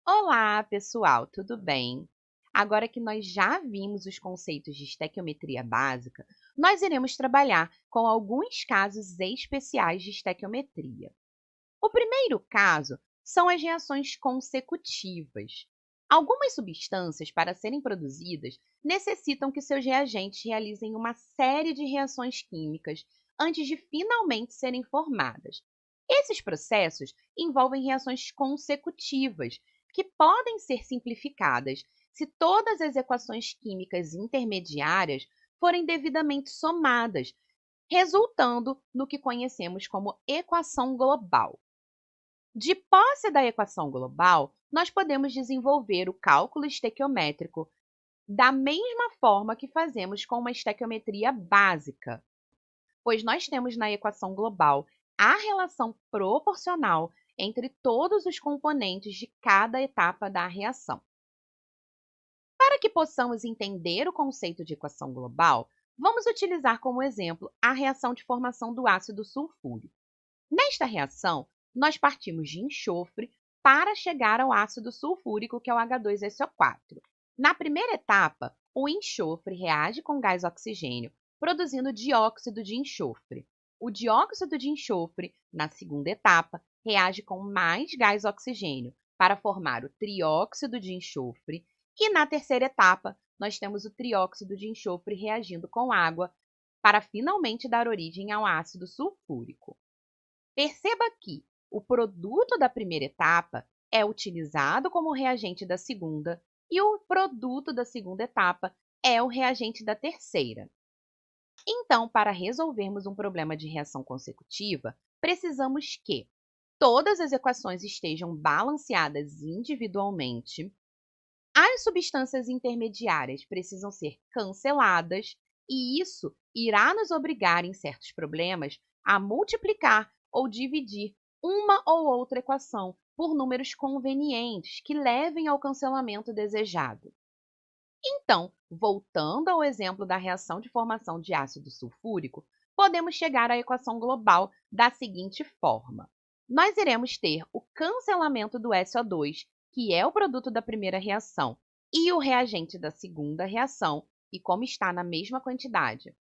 Olá, pessoal, tudo bem? Agora que nós já vimos os conceitos de estequiometria básica, nós iremos trabalhar com alguns casos especiais de estequiometria. O primeiro caso são as reações consecutivas. Algumas substâncias, para serem produzidas, necessitam que seus reagentes realizem uma série de reações químicas antes de finalmente serem formadas. Esses processos envolvem reações consecutivas, que podem ser simplificadas se todas as equações químicas intermediárias forem devidamente somadas, resultando no que conhecemos como equação global. De posse da equação global, nós podemos desenvolver o cálculo estequiométrico da mesma forma que fazemos com uma estequiometria básica, pois nós temos na equação global a relação proporcional entre todos os componentes de cada etapa da reação. Para que possamos entender o conceito de equação global, vamos utilizar como exemplo a reação de formação do ácido sulfúrico. Nesta reação, nós partimos de enxofre para chegar ao ácido sulfúrico, que é o H2SO4. Na primeira etapa, o enxofre reage com gás oxigênio, produzindo dióxido de enxofre. O dióxido de enxofre, na segunda etapa, reage com mais gás oxigênio para formar o trióxido de enxofre. E na terceira etapa, nós temos o trióxido de enxofre reagindo com água para finalmente dar origem ao ácido sulfúrico. Perceba que o produto da primeira etapa é utilizado como reagente da segunda e o produto da segunda etapa é o reagente da terceira. Então, para resolvermos um problema de reação consecutiva, precisamos que todas as equações estejam balanceadas individualmente, as substâncias intermediárias precisam ser canceladas, e isso irá nos obrigar, em certos problemas, a multiplicar ou dividir uma ou outra equação por números convenientes que levem ao cancelamento desejado. Então, voltando ao exemplo da reação de formação de ácido sulfúrico, podemos chegar à equação global da seguinte forma. Nós iremos ter o cancelamento do SO2, que é o produto da primeira reação, e o reagente da segunda reação, e como está na mesma quantidade,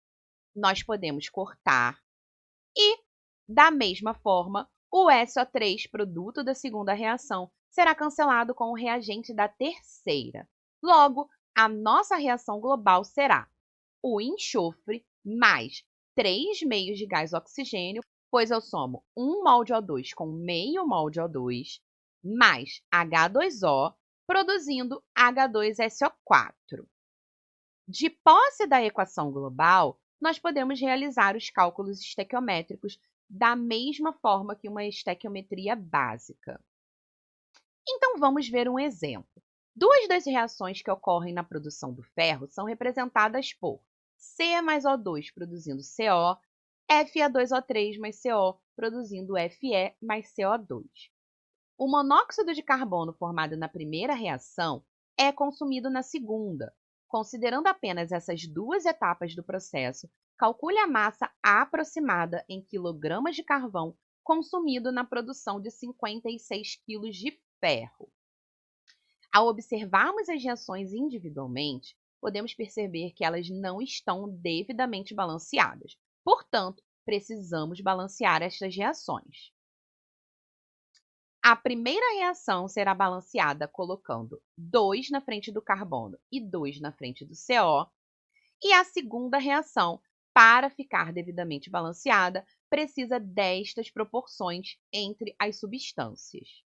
nós podemos cortar e, da mesma forma, o SO3, produto da segunda reação, será cancelado com o reagente da terceira. Logo, a nossa reação global será o enxofre mais 3 meios de gás oxigênio, pois eu somo 1 mol de O2 com meio mol de O2, mais H2O, produzindo H2SO4. De posse da equação global, nós podemos realizar os cálculos estequiométricos da mesma forma que uma estequiometria básica. Então, vamos ver um exemplo. Duas das reações que ocorrem na produção do ferro são representadas por C mais O2 produzindo CO, Fe2O3 mais CO produzindo Fe mais CO2. O monóxido de carbono formado na primeira reação é consumido na segunda. Considerando apenas essas duas etapas do processo, calcule a massa aproximada em quilogramas de carvão consumido na produção de 56 kg de ferro. Ao observarmos as reações individualmente, podemos perceber que elas não estão devidamente balanceadas. Portanto, precisamos balancear estas reações. A primeira reação será balanceada colocando 2 na frente do carbono e 2 na frente do CO, e a segunda reação, para ficar devidamente balanceada, precisa destas proporções entre as substâncias.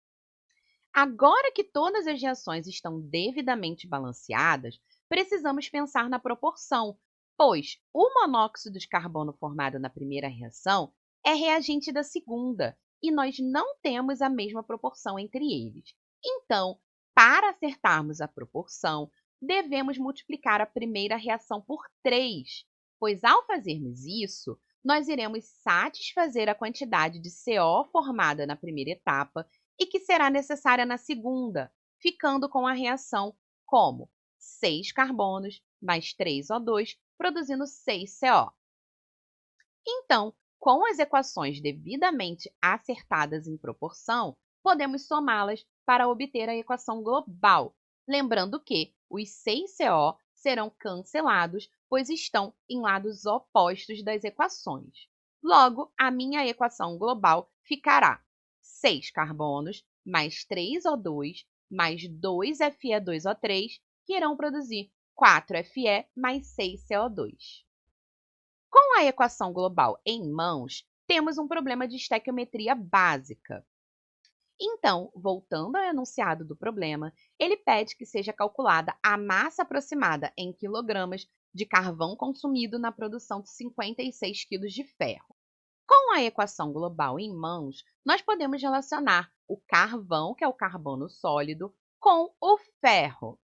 Agora que todas as reações estão devidamente balanceadas, precisamos pensar na proporção, pois o monóxido de carbono formado na primeira reação é reagente da segunda, e nós não temos a mesma proporção entre eles. Então, para acertarmos a proporção, devemos multiplicar a primeira reação por 3, pois ao fazermos isso, nós iremos satisfazer a quantidade de CO formada na primeira etapa e que será necessária na segunda, ficando com a reação como 6 carbonos mais 3 O2, produzindo 6 CO. Então, com as equações devidamente acertadas em proporção, podemos somá-las para obter a equação global. Lembrando que os 6CO serão cancelados, pois estão em lados opostos das equações. Logo, a minha equação global ficará 6 carbonos mais 3O2 mais 2Fe2O3, que irão produzir 4Fe mais 6CO2. Com a equação global em mãos, temos um problema de estequiometria básica. Então, voltando ao enunciado do problema, ele pede que seja calculada a massa aproximada em quilogramas de carvão consumido na produção de 56 quilos de ferro. Com a equação global em mãos, nós podemos relacionar o carvão, que é o carbono sólido, com o ferro.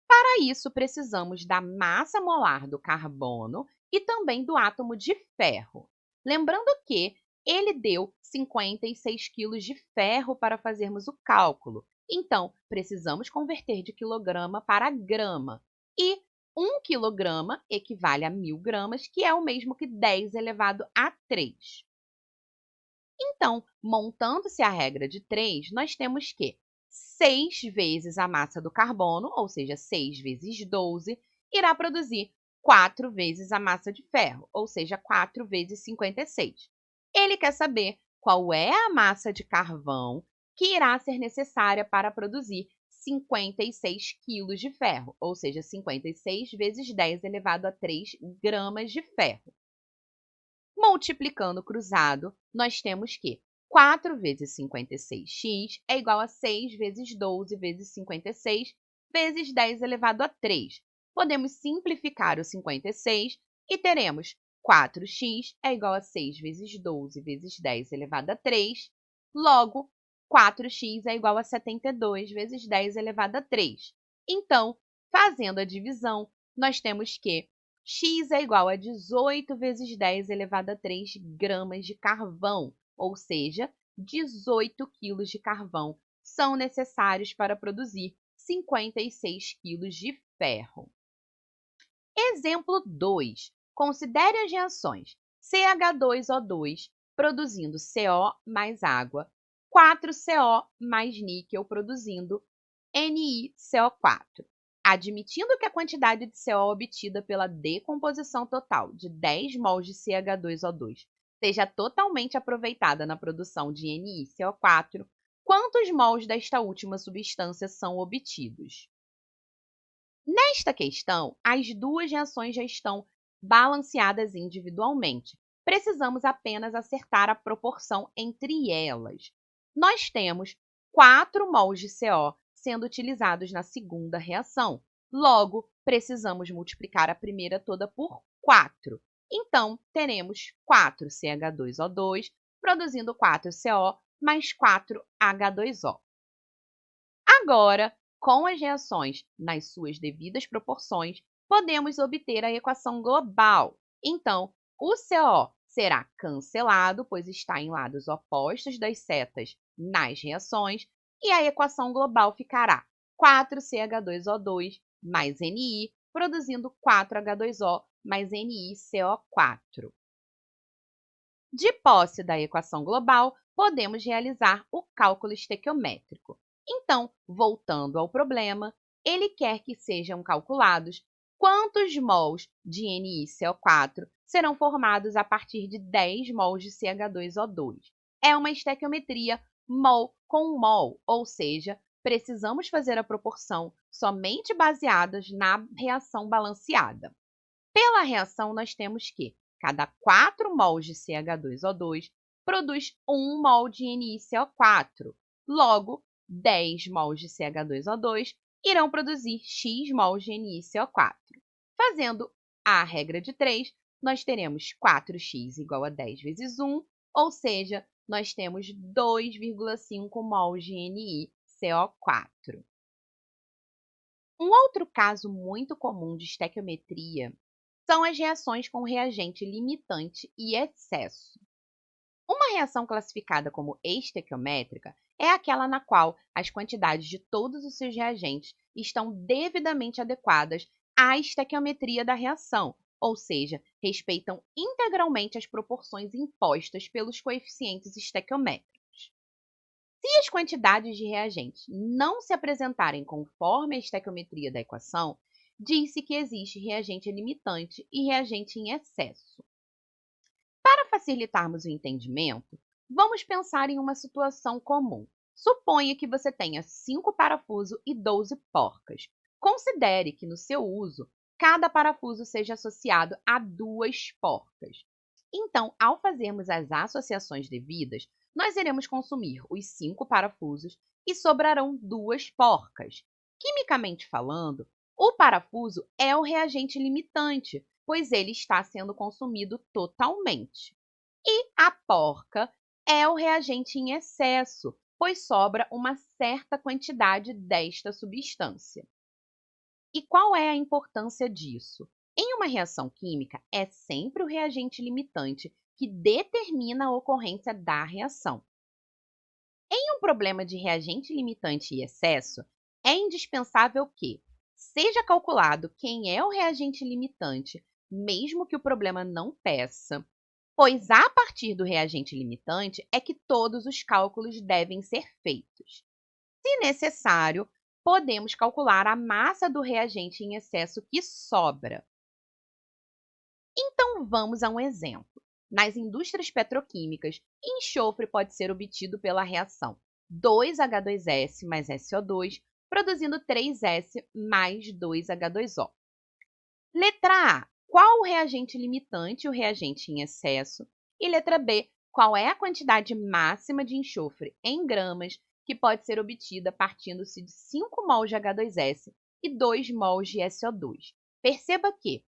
Para isso, precisamos da massa molar do carbono e também do átomo de ferro. Lembrando que ele deu 56 quilos de ferro para fazermos o cálculo. Então, precisamos converter de quilograma para grama. E 1 quilograma equivale a 1.000 gramas, que é o mesmo que 10 elevado a 3. Então, montando-se a regra de 3, nós temos que 6 vezes a massa do carbono, ou seja, 6 vezes 12, irá produzir 4 vezes a massa de ferro, ou seja, 4 vezes 56. Ele quer saber qual é a massa de carvão que irá ser necessária para produzir 56 quilos de ferro, ou seja, 56 vezes 10 elevado a 3 gramas de ferro. Multiplicando cruzado, nós temos que 4 vezes 56x é igual a 6 vezes 12 vezes 56 vezes 10 elevado a 3. Podemos simplificar o 56 e teremos 4x é igual a 6 vezes 12 vezes 10 elevado a 3. Logo, 4x é igual a 72 vezes 10 elevado a 3. Então, fazendo a divisão, nós temos que x é igual a 18 vezes 10 elevado a 3 gramas de carvão, ou seja, 18 quilos de carvão são necessários para produzir 56 quilos de ferro. Exemplo 2. Considere as reações CH2O2 produzindo CO mais água, 4CO mais níquel produzindo NiCO4. Admitindo que a quantidade de CO obtida pela decomposição total de 10 mols de CH2O2 seja totalmente aproveitada na produção de NiCO4, quantos mols desta última substância são obtidos? Nesta questão, as duas reações já estão balanceadas individualmente. Precisamos apenas acertar a proporção entre elas. Nós temos 4 mols de CO sendo utilizados na segunda reação. Logo, precisamos multiplicar a primeira toda por 4. Então, teremos 4CH2O2 produzindo 4CO mais 4H2O. Agora, com as reações nas suas devidas proporções, podemos obter a equação global. Então, o CO será cancelado, pois está em lados opostos das setas nas reações, e a equação global ficará 4CH2O2 mais Ni, produzindo 4H2O mais NiCO4. De posse da equação global, podemos realizar o cálculo estequiométrico. Então, voltando ao problema, ele quer que sejam calculados quantos mols de NiCO4 serão formados a partir de 10 mols de CH2O2. É uma estequiometria mol com mol, ou seja, precisamos fazer a proporção somente baseadas na reação balanceada. Pela reação, nós temos que cada 4 mols de CH2O2 produz 1 mol de NiCO4. Logo, 10 mols de CH2O2 irão produzir X mols de NiCO4. Fazendo a regra de 3, nós teremos 4x igual a 10 vezes 1, ou seja, nós temos 2,5 mols de NiCO4. Um outro caso muito comum de estequiometria são as reações com reagente limitante e excesso. Uma reação classificada como estequiométrica é aquela na qual as quantidades de todos os seus reagentes estão devidamente adequadas à estequiometria da reação, ou seja, respeitam integralmente as proporções impostas pelos coeficientes estequiométricos. Se as quantidades de reagentes não se apresentarem conforme a estequiometria da equação, diz-se que existe reagente limitante e reagente em excesso. Para facilitarmos o entendimento, vamos pensar em uma situação comum. Suponha que você tenha 5 parafusos e 12 porcas. Considere que no seu uso, cada parafuso seja associado a 2 porcas. Então, ao fazermos as associações devidas, nós iremos consumir os 5 parafusos e sobrarão 2 porcas. Quimicamente falando, o parafuso é o reagente limitante, pois ele está sendo consumido totalmente. E a porca é o reagente em excesso, pois sobra uma certa quantidade desta substância. E qual é a importância disso? Em uma reação química, é sempre o reagente limitante que determina a ocorrência da reação. Em um problema de reagente limitante e excesso, é indispensável que seja calculado quem é o reagente limitante, mesmo que o problema não peça, pois a partir do reagente limitante é que todos os cálculos devem ser feitos. Se necessário, podemos calcular a massa do reagente em excesso que sobra. Então, vamos a um exemplo. Nas indústrias petroquímicas, enxofre pode ser obtido pela reação 2H2S mais SO2, produzindo 3S mais 2H2O. Letra A. Qual o reagente limitante e o reagente em excesso? E letra B. Qual é a quantidade máxima de enxofre em gramas que pode ser obtida partindo-se de 5 mols de H2S e 2 mols de SO2? Perceba que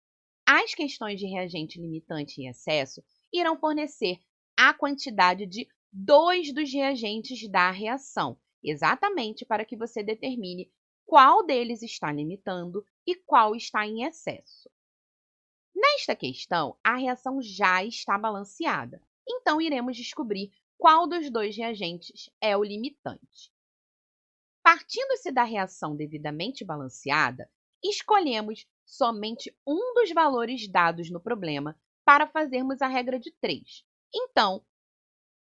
as questões de reagente limitante em excesso irão fornecer a quantidade de 2 dos reagentes da reação, exatamente para que você determine qual deles está limitando e qual está em excesso. Nesta questão, a reação já está balanceada, então iremos descobrir qual dos dois reagentes é o limitante. Partindo-se da reação devidamente balanceada, escolhemos somente um dos valores dados no problema para fazermos a regra de 3. Então,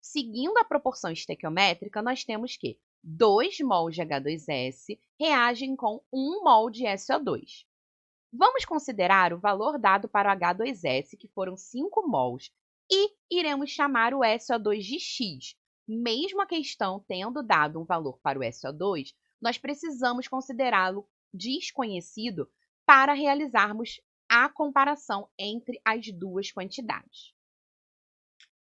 seguindo a proporção estequiométrica, nós temos que 2 mols de H2S reagem com 1 mol de SO2. Vamos considerar o valor dado para o H2S, que foram 5 mols, e iremos chamar o SO2 de X. Mesmo a questão tendo dado um valor para o SO2, nós precisamos considerá-lo desconhecido para realizarmos a comparação entre as duas quantidades.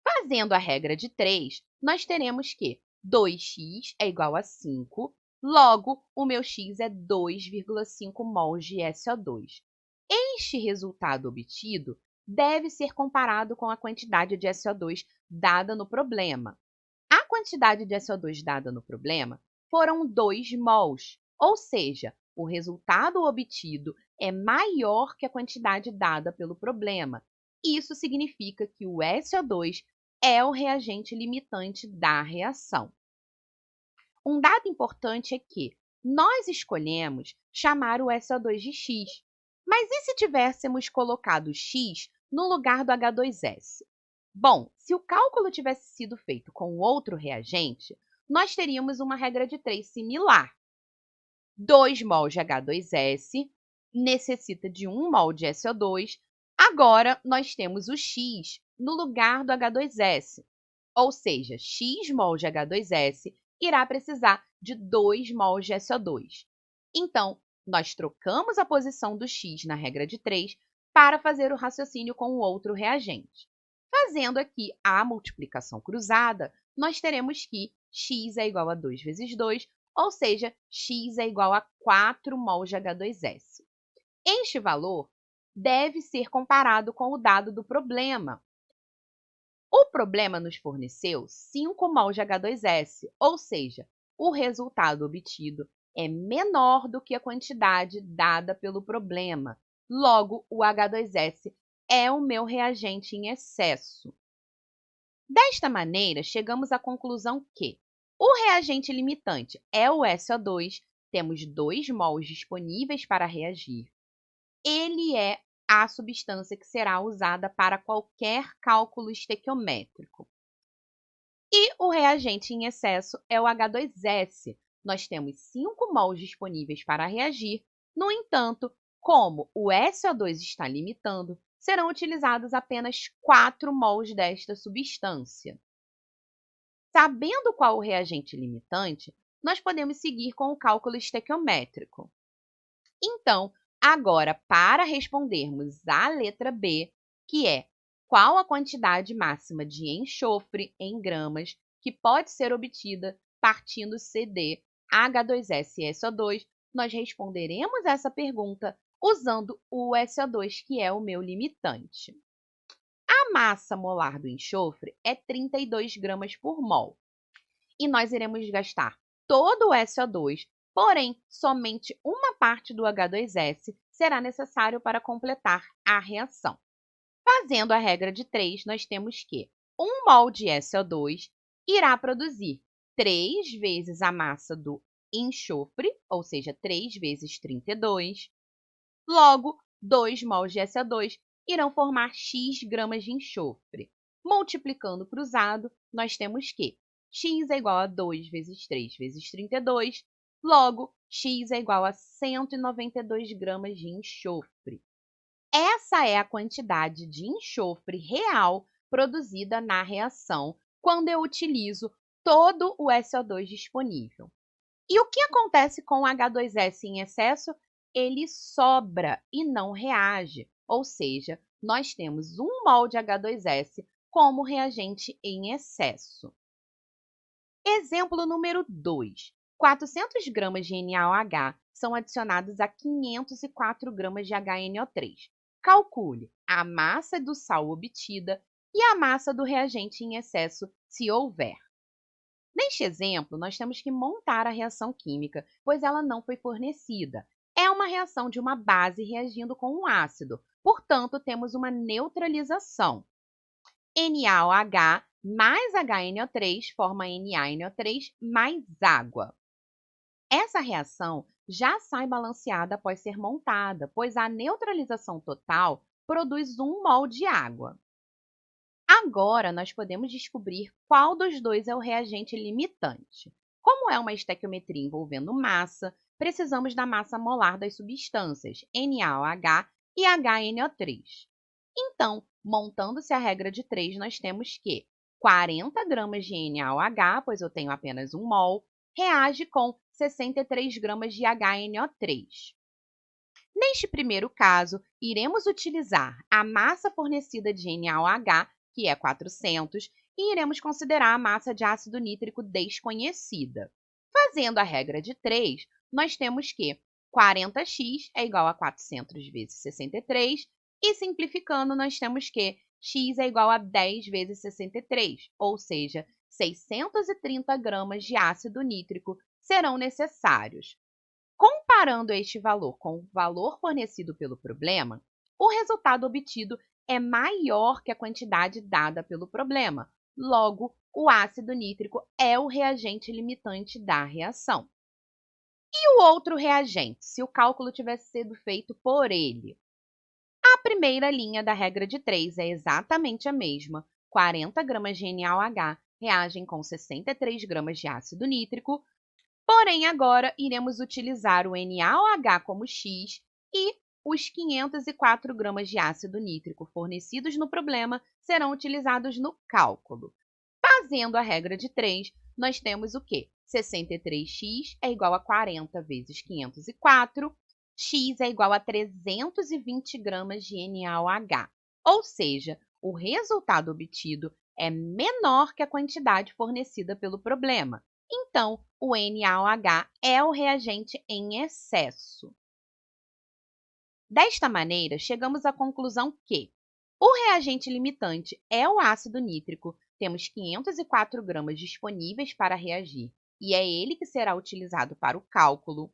Fazendo a regra de 3, nós teremos que 2x é igual a 5, logo, o meu x é 2,5 mols de SO2. Este resultado obtido deve ser comparado com a quantidade de SO2 dada no problema. A quantidade de SO2 dada no problema foram 2 mols, ou seja, o resultado obtido é maior que a quantidade dada pelo problema. Isso significa que o SO2 é o reagente limitante da reação. Um dado importante é que nós escolhemos chamar o SO2 de X, mas e se tivéssemos colocado X no lugar do H2S? Bom, se o cálculo tivesse sido feito com outro reagente, nós teríamos uma regra de 3 similar. 2 mols de H2S necessita de 1 mol de SO2. Agora, nós temos o X no lugar do H2S, ou seja, X mol de H2S irá precisar de 2 mols de SO2. Então, nós trocamos a posição do X na regra de 3 para fazer o raciocínio com o outro reagente. Fazendo aqui a multiplicação cruzada, nós teremos que x é igual a 2 vezes 2, ou seja, x é igual a 4 mols de H2S. Este valor deve ser comparado com o dado do problema. O problema nos forneceu 5 mols de H2S, ou seja, o resultado obtido é menor do que a quantidade dada pelo problema. Logo, o H2S é o meu reagente em excesso. Desta maneira, chegamos à conclusão que o reagente limitante é o SO2, temos 2 mols disponíveis para reagir. Ele é a substância que será usada para qualquer cálculo estequiométrico. E o reagente em excesso é o H2S. Nós temos 5 mols disponíveis para reagir. No entanto, como o SO2 está limitando, serão utilizados apenas 4 mols desta substância. Sabendo qual o reagente limitante, nós podemos seguir com o cálculo estequiométrico. Então, agora, para respondermos à letra B, que é qual a quantidade máxima de enxofre em gramas que pode ser obtida partindo CD, H2S e SO2, nós responderemos essa pergunta usando o SO2, que é o meu limitante. A massa molar do enxofre é 32 gramas por mol e nós iremos gastar todo o SO2, porém, somente uma parte do H2S será necessário para completar a reação. Fazendo a regra de 3, nós temos que 1 mol de SO2 irá produzir 3 vezes a massa do enxofre, ou seja, 3 vezes 32. Logo, 2 mols de SO2 irão formar X gramas de enxofre. Multiplicando cruzado, nós temos que X é igual a 2 vezes 3 vezes 32, logo, X é igual a 192 gramas de enxofre. Essa é a quantidade de enxofre real produzida na reação quando eu utilizo todo o SO2 disponível. E o que acontece com o H2S em excesso? Ele sobra e não reage, ou seja, nós temos 1 mol de H2S como reagente em excesso. Exemplo número 2. 400 gramas de NaOH são adicionados a 504 gramas de HNO3. Calcule a massa do sal obtida e a massa do reagente em excesso, se houver. Neste exemplo, nós temos que montar a reação química, pois ela não foi fornecida. É uma reação de uma base reagindo com um ácido, portanto, temos uma neutralização. NaOH mais HNO3 forma NaNO3 mais água. Essa reação já sai balanceada após ser montada, pois a neutralização total produz 1 mol de água. Agora, nós podemos descobrir qual dos dois é o reagente limitante. Como é uma estequiometria envolvendo massa, precisamos da massa molar das substâncias NaOH e HNO3. Então, montando-se a regra de 3, nós temos que 40 gramas de NaOH, pois eu tenho apenas 1 mol, reage com 63 gramas de HNO3. Neste primeiro caso, iremos utilizar a massa fornecida de NaOH, que é 400, e iremos considerar a massa de ácido nítrico desconhecida. Fazendo a regra de 3, nós temos que 40x é igual a 400 vezes 63, e simplificando, nós temos que x é igual a 10 vezes 63, ou seja, 630 gramas de ácido nítrico serão necessários. Comparando este valor com o valor fornecido pelo problema, o resultado obtido é maior que a quantidade dada pelo problema. Logo, o ácido nítrico é o reagente limitante da reação. E o outro reagente, se o cálculo tivesse sido feito por ele? A primeira linha da regra de 3 é exatamente a mesma. 40 gramas de NaOH reagem com 63 gramas de ácido nítrico. Porém, agora iremos utilizar o NaOH como X e os 504 gramas de ácido nítrico fornecidos no problema serão utilizados no cálculo. Fazendo a regra de 3, nós temos o quê? 63x é igual a 40 vezes 504, x é igual a 320 gramas de NaOH. Ou seja, o resultado obtido é menor que a quantidade fornecida pelo problema. Então, o NaOH é o reagente em excesso. Desta maneira, chegamos à conclusão que o reagente limitante é o ácido nítrico, temos 504 gramas disponíveis para reagir, e é ele que será utilizado para o cálculo.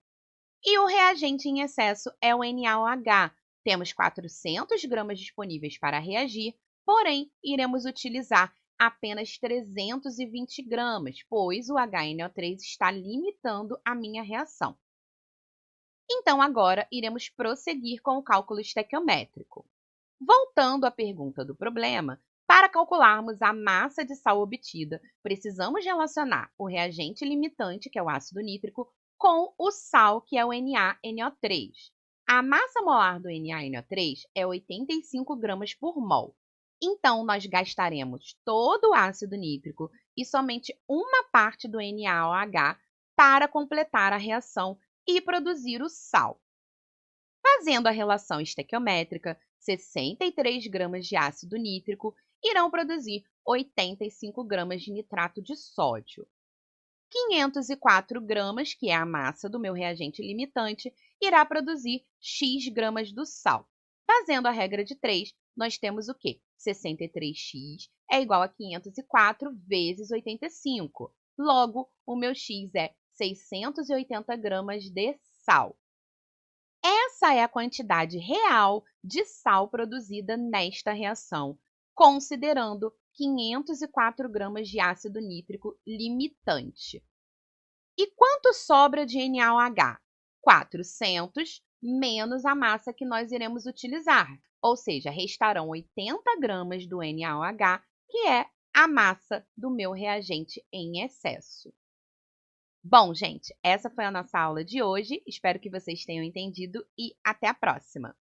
E o reagente em excesso é o NaOH, temos 400 gramas disponíveis para reagir, porém, iremos utilizar apenas 320 gramas, pois o HNO3 está limitando a minha reação. Então, agora, iremos prosseguir com o cálculo estequiométrico. Voltando à pergunta do problema, Para calcularmos a massa de sal obtida, precisamos relacionar o reagente limitante, que é o ácido nítrico, com o sal, que é o NaNO3. A massa molar do NaNO3 é 85 gramas por mol. Então, nós gastaremos todo o ácido nítrico e somente uma parte do NaOH para completar a reação e produzir o sal. Fazendo a relação estequiométrica, 63 gramas de ácido nítrico irão produzir 85 gramas de nitrato de sódio. 504 gramas, que é a massa do meu reagente limitante, irá produzir X gramas do sal. Fazendo a regra de 3, nós temos o quê? 63x é igual a 504 vezes 85. Logo, o meu X é 680 gramas de sal. Essa é a quantidade real de sal produzida nesta reação, considerando 504 gramas de ácido nítrico limitante. E quanto sobra de NaOH? 400 menos a massa que nós iremos utilizar, ou seja, restarão 80 gramas do NaOH, que é a massa do meu reagente em excesso. Bom, gente, essa foi a nossa aula de hoje. Espero que vocês tenham entendido e até a próxima!